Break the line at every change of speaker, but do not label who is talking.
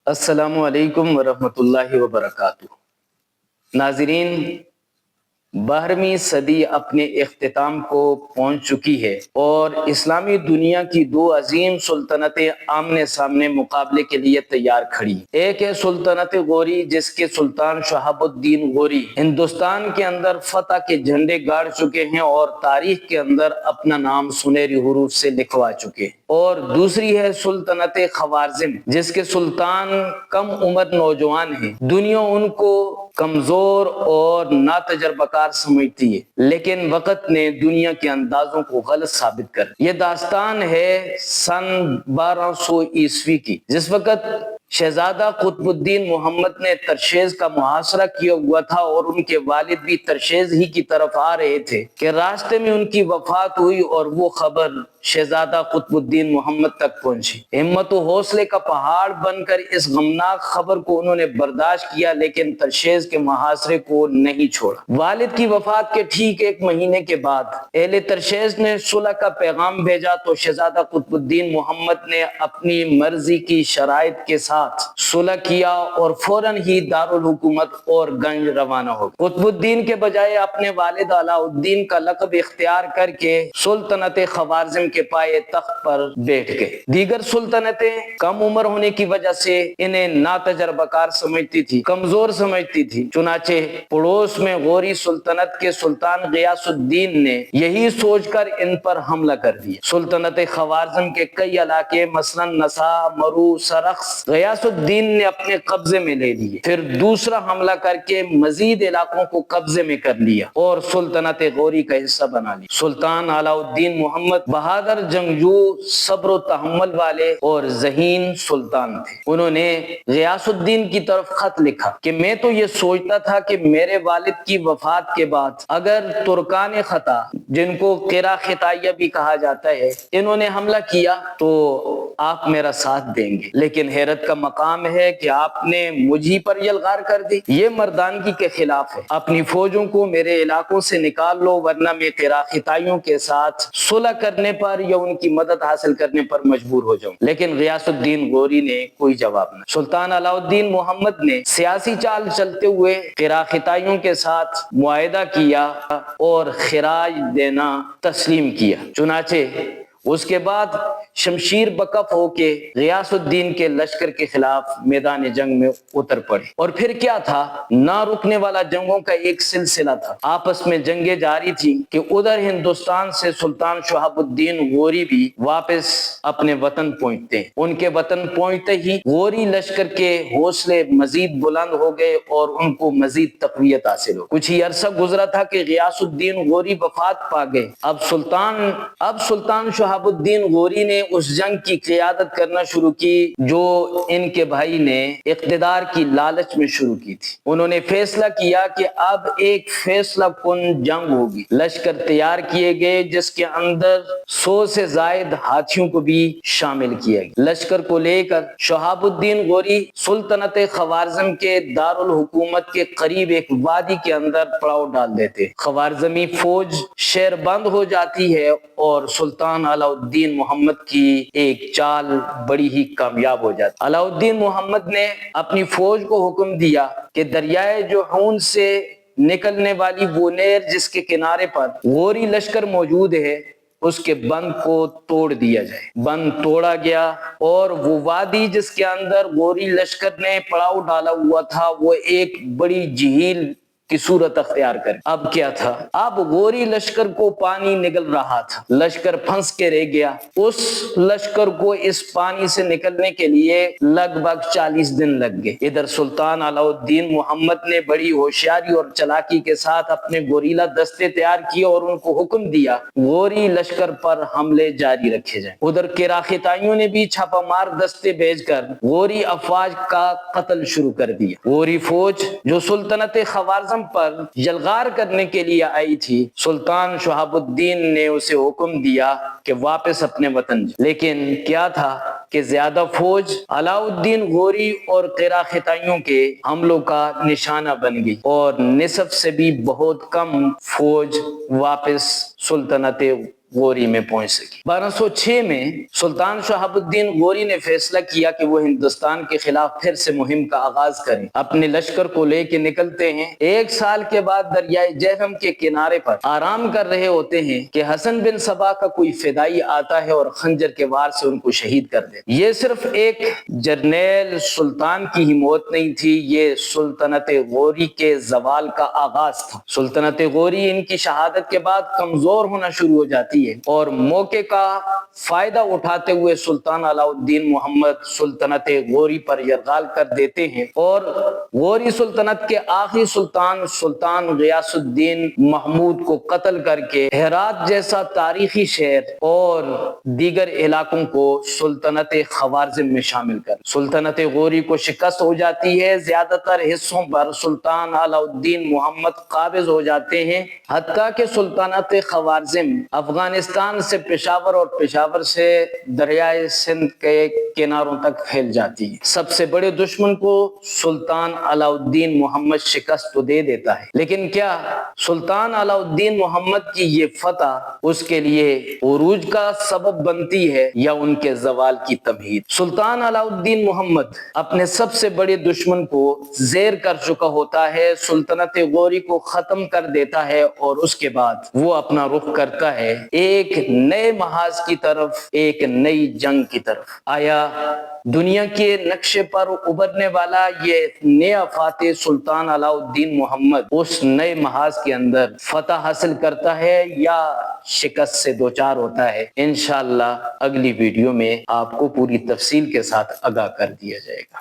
السلام علیکم ورحمۃ اللہ وبرکاتہ۔ ناظرین، 12ویں صدی اپنے اختتام کو پہنچ چکی ہے اور اسلامی دنیا کی دو عظیم سلطنتیں آمنے سامنے مقابلے کے لیے تیار کھڑی۔ ایک ہے سلطنت غوری، جس کے سلطان شہاب الدین غوری ہندوستان کے اندر فتح کے جھنڈے گاڑ چکے ہیں اور تاریخ کے اندر اپنا نام سنہری حروف سے لکھوا چکے ہیں۔ اور دوسری ہے سلطنت خوارزم، جس کے سلطان کم عمر نوجوان ہیں۔ دنیا ان کو کمزور اور ناتجربہ کار سمجھتی ہے، لیکن وقت نے دنیا کے اندازوں کو غلط ثابت کر۔ یہ داستان ہے سن 1200 کی، جس وقت شہزادہ قطب الدین محمد نے ترشیز کا محاصرہ کیا ہوا تھا اور ان کے والد بھی ترشیز ہی کی طرف آ رہے تھے کہ راستے میں ان کی وفات ہوئی اور وہ خبر شہزادہ قطب الدین محمد تک پہنچی۔ ہمت و حوصلے کا پہاڑ بن کر اس غمناک خبر کو انہوں نے برداشت کیا، لیکن ترشیز کے محاصرے کو نہیں چھوڑا۔ والد کی وفات کے ٹھیک 1 مہینے کے بعد اہل ترشیز نے صلح کا پیغام بھیجا تو شہزادہ قطب الدین محمد نے اپنی مرضی کی شرائط کے ساتھ صلح کیا اور فوراً ہی دارالحکومت اور گنج روانہ ہو گئے۔ قطب الدین کے بجائے اپنے والد علاء الدین کا لقب اختیار کر کے سلطنت خوارزم کے پائے تخت پر بیٹھ گئے۔ دیگر سلطنتیں کم عمر ہونے کی وجہ سے انہیں ناتجربہ کار سمجھتی تھی، کمزور سمجھتی تھی۔ چنانچہ پڑوس میں غوری سلطنت کے سلطان غیاث الدین نے یہی سوچ کر ان پر حملہ کر دیا۔ سلطنت خوارزم کے کئی علاقے مثلاً نسا، مرو، سرخس غیاث الدین نے اپنے قبضے میں لے لیے، پھر دوسرا حملہ کر کے مزید علاقوں کو قبضے میں کر لیا اور سلطنت غوری کا حصہ بنا لیا۔ سلطان علاء الدین محمد بہادر جنگجو، صبر و تحمل والے اور ذہین سلطان تھے۔ انہوں نے غیاث الدین کی طرف خط لکھا کہ میں تو یہ سوچتا تھا کہ میرے والد کی وفات کے بعد اگر ترکان خطا، جن کو قرا خطائیہ بھی کہا جاتا ہے، انہوں نے حملہ کیا تو آپ میرا ساتھ دیں گے، لیکن حیرت کا مقام ہے کہ آپ نے مجھی پر یلغار کر دی۔ یہ مردانگی کے خلاف ہے۔ اپنی فوجوں کو میرے علاقوں سے نکال لو، ورنہ میں قرا خطائیوں کے ساتھ صلح کرنے پر یا ان کی مدد حاصل کرنے پر مجبور ہو جاؤں۔ لیکن غیاث الدین غوری نے کوئی جواب نہ۔ سلطان علاء الدین محمد نے سیاسی چال چلتے ہوئے قرا خطائیوں کے ساتھ معاہدہ کیا اور خراج دینا تسلیم کیا۔ چنانچہ اس کے بعد شمشیر بکف ہو کے غیاث الدین کے لشکر کے خلاف میدان جنگ میں اتر پڑے۔ اور پھر کیا تھا، نہ رکنے والا جنگوں کا ایک سلسلہ تھا۔ آپس میں جنگیں جاری تھی کہ ادھر ہندوستان سے سلطان شہاب الدین غوری بھی واپس اپنے وطن پہنچتے ہیں۔ ان کے وطن پہنچتے ہی غوری لشکر کے حوصلے مزید بلند ہو گئے اور ان کو مزید تقویت حاصل ہو۔ کچھ ہی عرصہ گزرا تھا کہ غیاث الدین غوری وفات پا گئے۔ اب سلطان شہاب الدین غوری نے اس جنگ کی قیادت کرنا شروع کی جو ان کے بھائی نے اقتدار کی لالچ میں شروع کی تھی۔ انہوں نے فیصلہ کیا کہ اب ایک فیصلہ کن جنگ ہوگی۔ لشکر تیار کیے گئے جس کے اندر 100 سے زائد ہاتھیوں کو بھی شامل کیا گیا۔ لشکر کو لے کر شہاب الدین غوری سلطنت خوارزم کے دارالحکومت کے قریب ایک وادی کے اندر پڑاؤ ڈال دیتے۔ خوارزمی فوج شہر بند ہو جاتی ہے اور سلطان علاء الدین محمد کی ایک چال بڑی ہی کامیاب ہو جاتی۔ علاء الدین محمد نے اپنی فوج کو حکم دیا کہ دریائے جوہون سے نکلنے والی وہ نہر جس کے کنارے پر غوری لشکر موجود ہے، اس کے بند کو توڑ دیا جائے۔ بند توڑا گیا اور وہ وادی جس کے اندر غوری لشکر نے پڑاؤ ڈالا ہوا تھا وہ ایک بڑی جھیل کی صورت اختیار کر۔ اب کیا تھا، اب غوری لشکر کو پانی نگل رہا تھا، لشکر پھنس کے رہ گیا۔ اس لشکر کو اس پانی سے نکلنے کے لیے لگ بھگ 40 دن لگ گئے۔ ادھر سلطان علاء الدین محمد نے بڑی ہوشیاری اور چلاکی کے ساتھ اپنے گوریلا دستے تیار کیے اور ان کو حکم دیا غوری لشکر پر حملے جاری رکھے جائیں۔ ادھر قرا خطائیوں نے بھی چھاپا مار دستے بھیج کر غوری افواج کا قتل شروع کر دیا۔ غوری فوج جو سلطنت خوارزم پر یلغار کرنے کے لیے آئی تھی، سلطان شہاب الدین نے اسے حکم دیا کہ واپس اپنے وطن جائے۔ لیکن کیا تھا کہ زیادہ فوج علاء الدین غوری اور قرا خطائیوں کے حملوں کا نشانہ بن گئی اور نصف سے بھی بہت کم فوج واپس سلطنت غوری میں پہنچ سکی۔ 1206 میں سلطان شہاب الدین غوری نے فیصلہ کیا کہ وہ ہندوستان کے خلاف پھر سے مہم کا آغاز کریں۔ اپنے لشکر کو لے کے نکلتے ہیں۔ 1 سال کے بعد دریائے جہلم کے کنارے پر آرام کر رہے ہوتے ہیں کہ حسن بن صبا کا کوئی فدائی آتا ہے اور خنجر کے وار سے ان کو شہید کر دیتا۔ یہ صرف ایک جرنیل سلطان کی ہی موت نہیں تھی، یہ سلطنت غوری کے زوال کا آغاز تھا۔ سلطنت غوری ان کی شہادت کے بعد کمزور ہونا شروع ہو جاتی ہے اور موقع کا فائدہ اٹھاتے ہوئے سلطان علاء الدین محمد سلطنت غوری پر یرغمال کر دیتے ہیں اور غوری سلطنت کے آخری سلطان سلطان غیاث الدین محمود کو قتل کر کے ہرات جیسا تاریخی شہر اور دیگر علاقوں کو سلطنت خوارزم میں شامل کر سلطنت غوری کو شکست ہو جاتی ہے۔ زیادہ تر حصوں پر سلطان علاء الدین محمد قابض ہو جاتے ہیں، حتیٰ کہ سلطنت خوارزم افغانستان سے پشاور اور پشاور سے دریائے سندھ کے کناروں تک پھیل جاتی ہے۔ سب سے بڑے دشمن کو سلطان علاء الدین محمد شکست تو دے دیتا ہے، لیکن کیا سلطان علاء الدین محمد کی یہ فتح اس کے لیے عروج کا سبب بنتی ہے یا ان کے زوال کی تمہید؟ سلطان علاء الدین محمد اپنے سب سے بڑے دشمن کو زیر کر چکا ہوتا ہے، سلطنت غوری کو ختم کر دیتا ہے اور اس کے بعد وہ اپنا رخ کرتا ہے ایک نئے محاذ کی طرف، ایک نئی جنگ کی طرف۔ آیا دنیا کے نقشے پر ابھرنے والا یہ نیا فاتح سلطان علاء الدین محمد اس نئے محاذ کے اندر فتح حاصل کرتا ہے یا شکست سے دوچار ہوتا ہے؟ انشاءاللہ اگلی ویڈیو میں آپ کو پوری تفصیل کے ساتھ آگاہ کر دیا جائے گا۔